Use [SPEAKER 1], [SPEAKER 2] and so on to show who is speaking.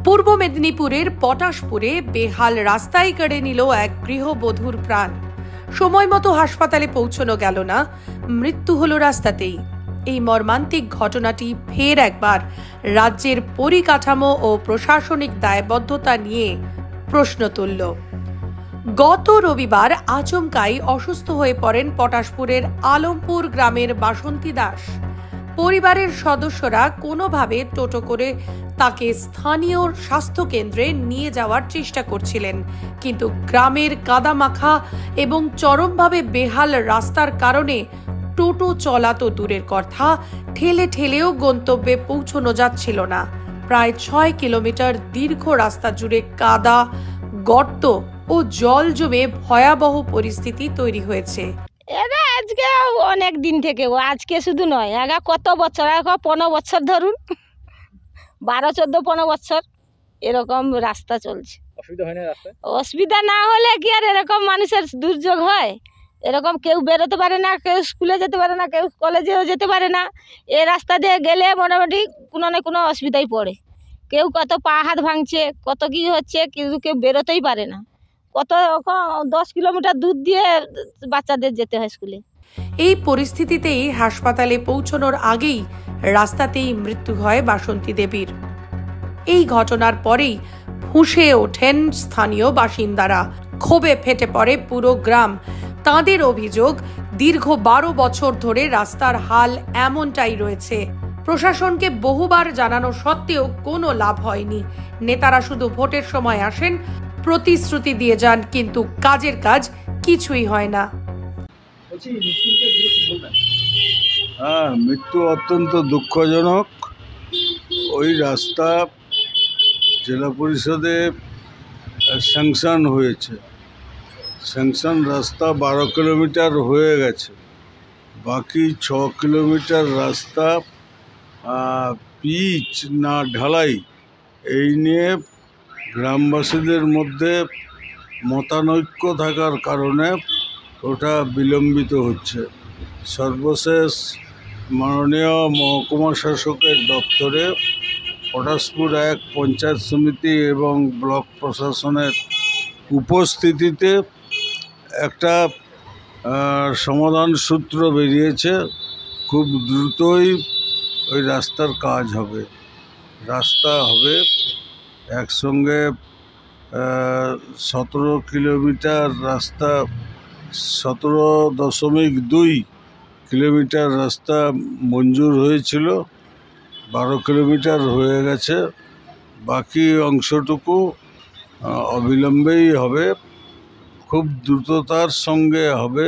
[SPEAKER 1] পূর্ব মেদিনীপুরের পটাশপুরে বেহাল রাস্তায় কেড়ে নিল এক গৃহবধূর প্রাণ। সময় মতো হাসপাতালে পৌঁছানো গেল না, মৃত্যু হলো রাস্তাতেই। এই মর্মান্তিক ঘটনাটি ফের একবার রাজ্যের পরিকাঠামো ও প্রশাসনিক দায়বদ্ধতা নিয়ে প্রশ্ন তুলল। গত রবিবার আচমকাই অসুস্থ হয়ে পড়েন পটাশপুরের আলমপুর গ্রামের বাসন্তী দাস। পরিবারের সদস্যরা কোনোভাবে টোটো করে তাকে স্থানীয় স্বাস্থ্য কেন্দ্রে নিয়ে যাওয়ার চেষ্টা করছিলেন, কিন্তু গ্রামের কাদামাখা এবং চরমভাবে বেহাল রাস্তার কারণে টোটো চলা তো দূরের কথা, ঠেলে ঠেলেও গন্তব্যে পৌঁছানো যাচ্ছিল না। প্রায় 6 কিলোমিটার দীর্ঘ রাস্তা জুড়ে কাদা, গর্ত ও জল জমে ভয়াবহ পরিস্থিতি তৈরি হয়েছে।
[SPEAKER 2] এরা আজকে অনেক দিন থেকে, আজকে শুধু নয়, আগা কত বছর, 15 বছর ধরুন, 12-14-15 বছর এরকম রাস্তা চলছে।
[SPEAKER 3] অসুবিধা হয় না রাস্তায়?
[SPEAKER 2] অসুবিধা না হলে কি আর এরকম মানুষের দুর্যোগ হয়? এরকম কেউ বেরোতে পারে না, কেউ স্কুলে যেতে পারে না, কেউ কলেজেও যেতে পারে না। এই রাস্তা দিয়ে গেলে মোটামুটি কোনো না কোনো অসুবিধায় পড়ে। কেউ কত পা হাত ভাঙছে, কত কি হচ্ছে, কিন্তু কেউ বেরোতেই পারে না। কত 10 কিলোমিটার দূর দিয়ে বাচ্চাদের যেতে হয় স্কুলে।
[SPEAKER 1] এই পরিস্থিতিতেই হাসপাতালে পৌঁছানোর আগেই রাস্তাতেই মৃত্যু হয় বাসন্তী দেবীর। এই ঘটনার পরেই ফুঁসে ওঠেন স্থানীয় বাসিন্দারা, ক্ষোভে ফেটে পড়ে পুরো গ্রাম। তাঁদের অভিযোগ, দীর্ঘ 12 বছর ধরে রাস্তার হাল এমনটাই রয়েছে। প্রশাসনকে বহুবার জানানো সত্ত্বেও কোনো লাভ হয়নি। নেতারা শুধু ভোটের সময় আসেন, প্রতিশ্রুতি দিয়ে যান, কিন্তু কাজের কাজ কিছুই হয় না।
[SPEAKER 4] মৃত্যু অত্যন্ত দুঃখজনক। ওই রাস্তা জেলা পরিষদে স্যাংশন হয়েছে, স্যাংশন রাস্তা 12 কিলোমিটার হয়ে গেছে, বাকি 6 কিলোমিটার রাস্তা পিচ না ঢালাই, এই নিয়ে গ্রামবাসীদের মধ্যে মতানৈক্য থাকার কারণে ওটা বিলম্বিত হচ্ছে। সর্বশেষ মাননীয় মহকুমা শাসকের দপ্তরে পটাশপুর 1 পঞ্চায়েত সমিতি এবং ব্লক প্রশাসনের উপস্থিতিতে একটা সমাধান সূত্র বেরিয়েছে। খুব দ্রুতই ওই রাস্তার কাজ হবে, রাস্তা হবে একসঙ্গে 17 কিলোমিটার রাস্তা, 17.2 কিলোমিটার রাস্তা মঞ্জুর হয়েছিল, 12 কিলোমিটার হয়ে গেছে, বাকি অংশটুকু অবিলম্বেই হবে, খুব দ্রুততার সঙ্গে হবে।